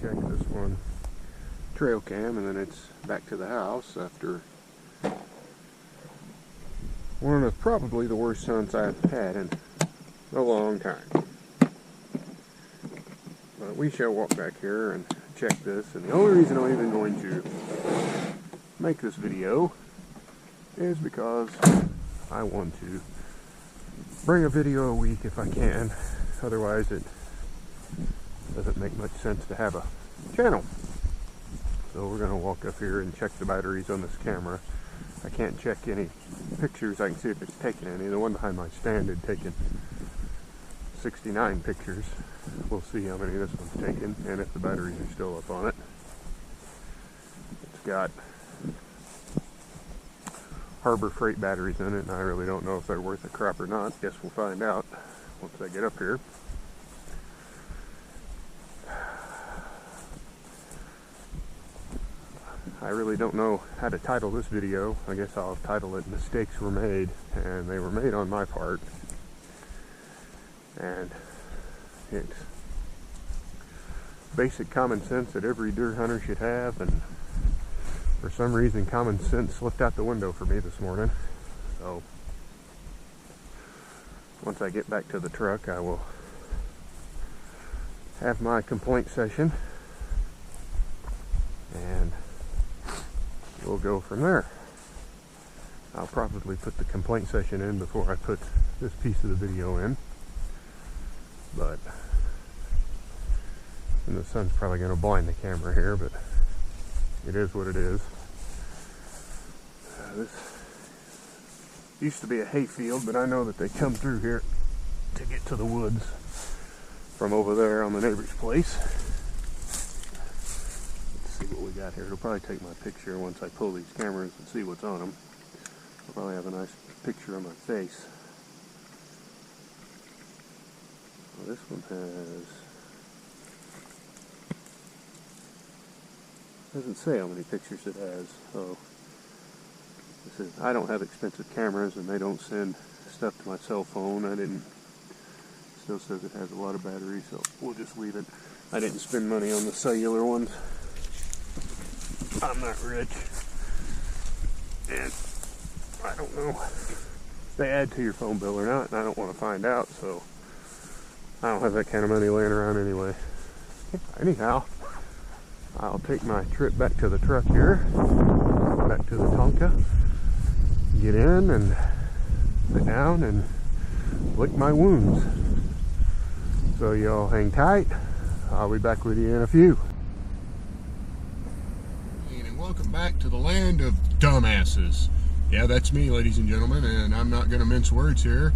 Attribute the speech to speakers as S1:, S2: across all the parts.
S1: check this one trail cam, and then it's back to the house after one of probably the worst hunts I've had in a long time. But we shall walk back here and check this, and the only reason I'm even going to make this video is because I want to bring a video a week if I can. Otherwise it doesn't make much sense to have a channel. So we're going to walk up here and check the batteries on this camera. I can't check any pictures. I can see if it's taken any. The one behind my stand had taken 69 pictures. We'll see how many this one's taken and if the batteries are still up on it. It's got Harbor Freight batteries in it, and I really don't know if they're worth a crap or not. Guess we'll find out once I get up here. I really don't know how to title this video. I guess I'll title it Mistakes Were Made, and they were made on my part. And it's basic common sense that every deer hunter should have, and for some reason common sense slipped out the window for me this morning. So once I get back to the truck, I will have my complaint session and we'll go from there. I'll probably put the complaint session in before I put this piece of the video in, but and the sun's probably going to blind the camera here, but it is what it is. This used to be a hay field, but I know that they come through here to get to the woods from over there on the neighbor's place. Let's see what we got here. It'll probably take my picture once I pull these cameras and see what's on them. I'll probably have a nice picture of my face. Well, this one doesn't say how many pictures it has. So this is, I don't have expensive cameras and they don't send stuff to my cell phone. Still says it has a lot of battery, so we'll just leave it. I didn't spend money on the cellular ones. I'm not rich, and I don't know if they add to your phone bill or not, and I don't want to find out, so I don't have that kind of money laying around anyway. Anyhow, I'll take my trip back to the truck here, back to the Tonka, get in and sit down and lick my wounds. So y'all hang tight. I'll be back with you in a few. And welcome back to the land of dumbasses. Yeah, that's me, ladies and gentlemen, and I'm not going to mince words here.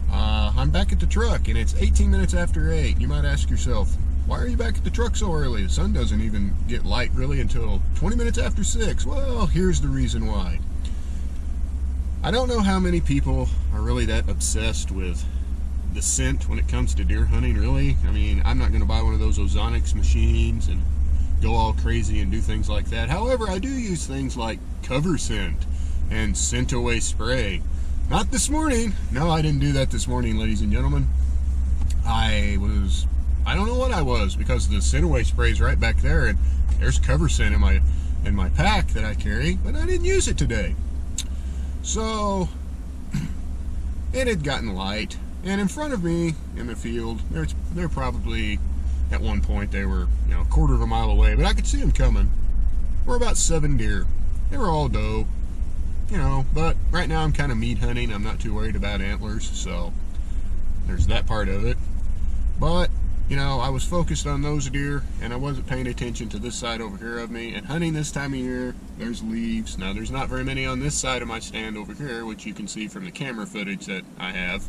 S1: I'm back at the truck, and it's 18 minutes after 8. You might ask yourself, why are you back at the truck so early? The sun doesn't even get light really until 20 minutes after 6. Well, here's the reason why. I don't know how many people are really that obsessed with the scent when it comes to deer hunting, really. I mean, I'm not going to buy one of those Ozonics machines and go all crazy and do things like that. However, I do use things like cover scent and scent away spray. Not this morning. No, I didn't do that this morning, ladies and gentlemen. I don't know what I was, because the scent away spray is right back there, and there's cover scent in my pack that I carry, but I didn't use it today. So it had gotten light, and in front of me in the field, they're probably, at one point they were, a quarter of a mile away, but I could see them coming. We're about 7 deer. They were all doe, but right now I'm kind of meat hunting. I'm not too worried about antlers, so there's that part of it. But I was focused on those deer, and I wasn't paying attention to this side over here of me. And hunting this time of year, there's leaves. Now, there's not very many on this side of my stand over here, which you can see from the camera footage that I have.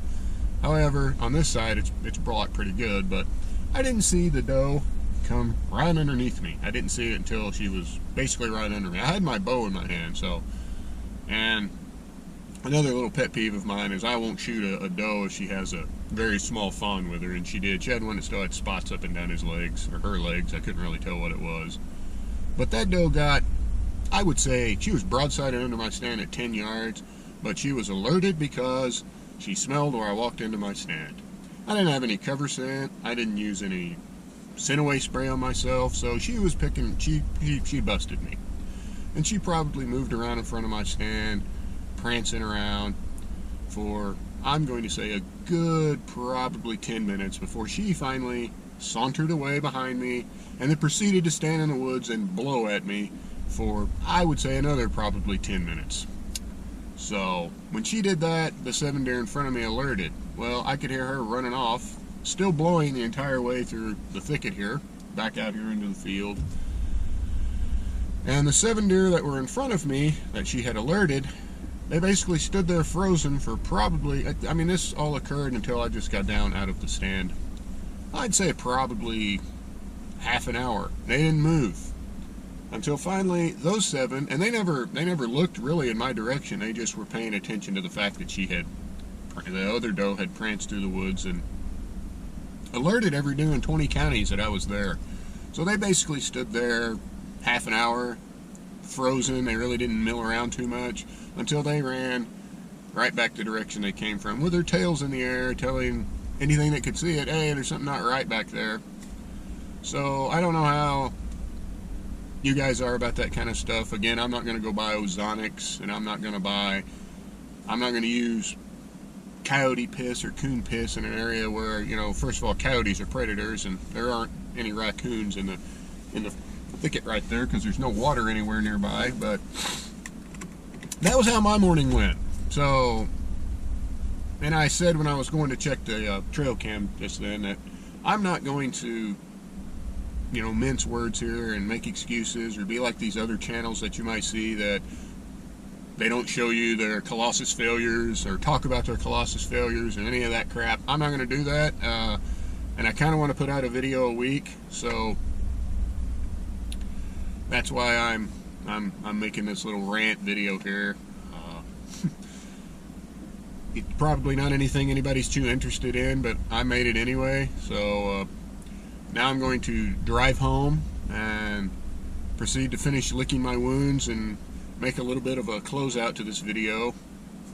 S1: However, on this side, it's blocked pretty good, but I didn't see the doe come right underneath me. I didn't see it until she was basically right under me. I had my bow in my hand, and another little pet peeve of mine is I won't shoot a doe if she has a very small fawn with her, and she did. She had one that still had spots up and down his legs, or her legs. I couldn't really tell what it was. But that doe got, I would say, she was broadsided under my stand at 10 yards, but she was alerted because she smelled where I walked into my stand. I didn't have any cover scent. I didn't use any scent away spray on myself. So she was picking, she busted me. And she probably moved around in front of my stand, prancing around for, I'm going to say, a good probably 10 minutes before she finally sauntered away behind me and then proceeded to stand in the woods and blow at me for, I would say, another probably 10 minutes. So when she did that, the 7 deer in front of me alerted. Well, I could hear her running off, still blowing the entire way through the thicket here, back out here into the field. And the 7 deer that were in front of me that she had alerted, they basically stood there frozen for probably, I mean, this all occurred until I just got down out of the stand. I'd say probably half an hour. They didn't move until finally those 7, and they never looked really in my direction. They just were paying attention to the fact that the other doe had pranced through the woods and alerted every deer in 20 counties that I was there. So they basically stood there half an hour, frozen. They really didn't mill around too much until they ran right back the direction they came from with their tails in the air, telling anything that could see it, hey, there's something not right back there. So I don't know how you guys are about that kind of stuff. Again, I'm not going to go buy ozonics, and I'm not going to use coyote piss or coon piss in an area where, you know, first of all, coyotes are predators and there aren't any raccoons in the thicket right there because there's no water anywhere nearby. But that was how my morning went. So, and I said when I was going to check the trail cam just then that I'm not going to, you know, mince words here and make excuses or be like these other channels that you might see that they don't show you their Colossus failures or talk about their Colossus failures and any of that crap. I'm not going to do that, and I kind of want to put out a video a week, so that's why I'm making this little rant video here. It's probably not anything anybody's too interested in, but I made it anyway. So now I'm going to drive home and proceed to finish licking my wounds and make a little bit of a closeout to this video,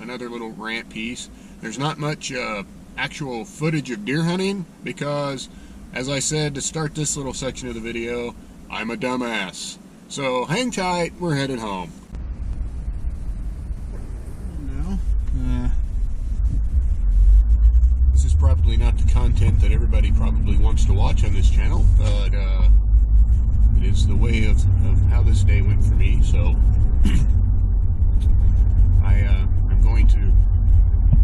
S1: another little rant piece. There's not much actual footage of deer hunting because, as I said to start this little section of the video, I'm a dumbass. So hang tight, we're headed home. Now, this is probably not the content that everybody probably wants to watch on this channel, but it is the way of how this day went for me. So I'm going to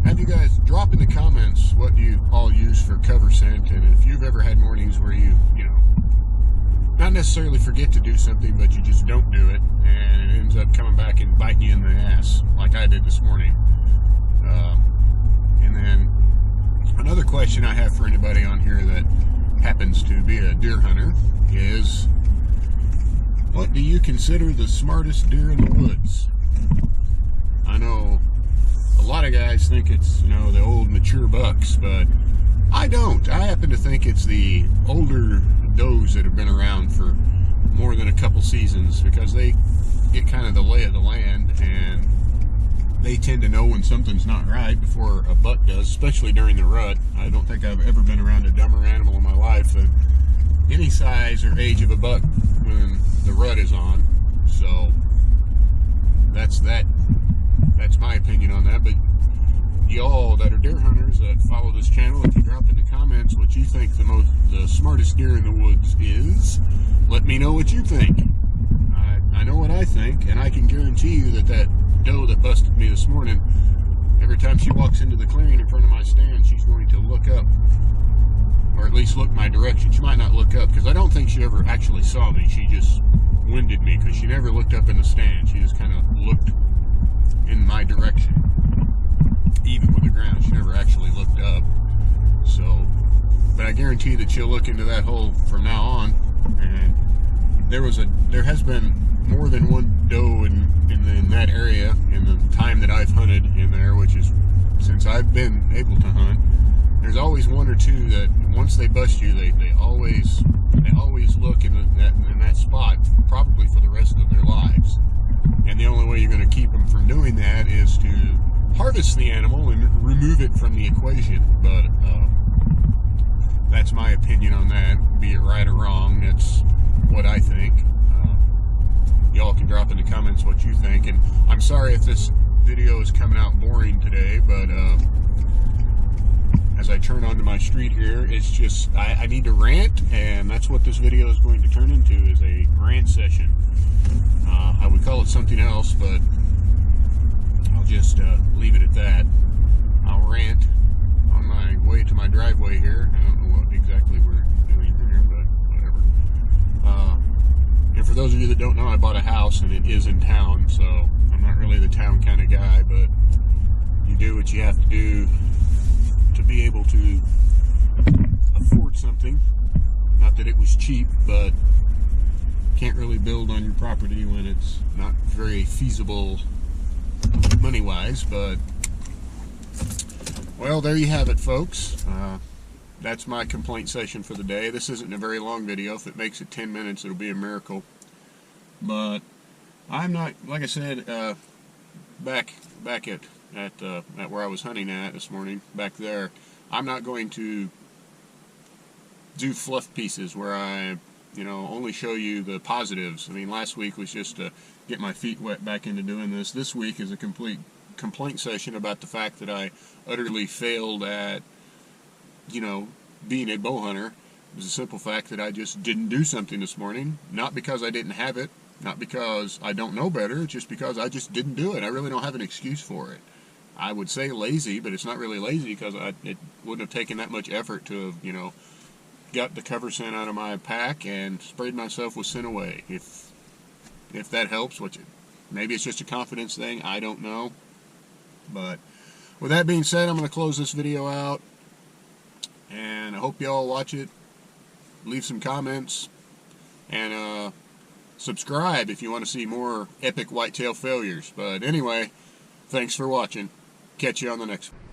S1: have you guys drop in the comments what do you all use for cover scent, and if you've ever had mornings where you know, not necessarily forget to do something, but you just don't do it, and it ends up coming back and biting you in the ass, like I did this morning. And then another question I have for anybody on here that happens to be a deer hunter is, what do you consider the smartest deer in the woods? I know a lot of guys think it's, you know, the old mature bucks, but I don't. I happen to think it's the older does that have been around for more than a couple seasons, because they get kind of the lay of the land and they tend to know when something's not right before a buck does, especially during the rut. I don't think I've ever been around a dumber animal in my life than any size or age of a buck when the rut is on. So that's my opinion on that. But y'all that are deer hunters that follow this channel, if you drop in the comments what you think the smartest deer in the woods is, let me know what you think. I know what I think, and I can guarantee you that doe that busted me this morning, every time she walks into the clearing in front of my stand, she's going to look up, or at least look my direction. She might not look up, because I don't think she ever actually saw me. She just winded me, because she never looked up in the stand. She just kind of looked in my direction, even with the ground. She never actually looked up. So, but I guarantee that she'll look into that hole from now on. And there has been more than one doe in that area in the time that I've hunted in there, which is since I've been able to hunt. There's always one or two that once they bust you, they always look in that spot, probably for the rest of their lives. And the only way you're going to keep them from doing that is to harvest the animal and remove it from the equation. But that's my opinion on that. Be it right or wrong, that's what I think. Y'all can drop in the comments what you think. And I'm sorry if this video is coming out boring today, but as I turn onto my street here, it's just I need to rant, and that's what this video is going to turn into, is a rant session. I would call it something else, but I'll just leave it at that. I'll rant on my way to my driveway here. I don't know what exactly we're doing here, but whatever. And for those of you that don't know, I bought a house, and it is in town, so I'm not really the town kind of guy, but you do what you have to do to be able to afford something. Not that it was cheap, but can't really build on your property when it's not very feasible money-wise. But well, there you have it, folks. That's my complaint session for the day. This isn't a very long video. If it makes it 10 minutes, it'll be a miracle. But I'm not, like I said, back at where I was hunting at this morning, back there, I'm not going to do fluff pieces where I, only show you the positives. I mean, last week was just to get my feet wet back into doing this. This week is a complete complaint session about the fact that I utterly failed at, being a bow hunter. It was a simple fact that I just didn't do something this morning. Not because I didn't have it, not because I don't know better, it's just because I just didn't do it. I really don't have an excuse for it. I would say lazy, but it's not really lazy because it wouldn't have taken that much effort to have, got the cover scent out of my pack and sprayed myself with scent away. If that helps, maybe it's just a confidence thing, I don't know. But with that being said, I'm going to close this video out, and I hope y'all watch it. Leave some comments, and subscribe if you want to see more epic whitetail failures. But anyway, thanks for watching. Catch you on the next one.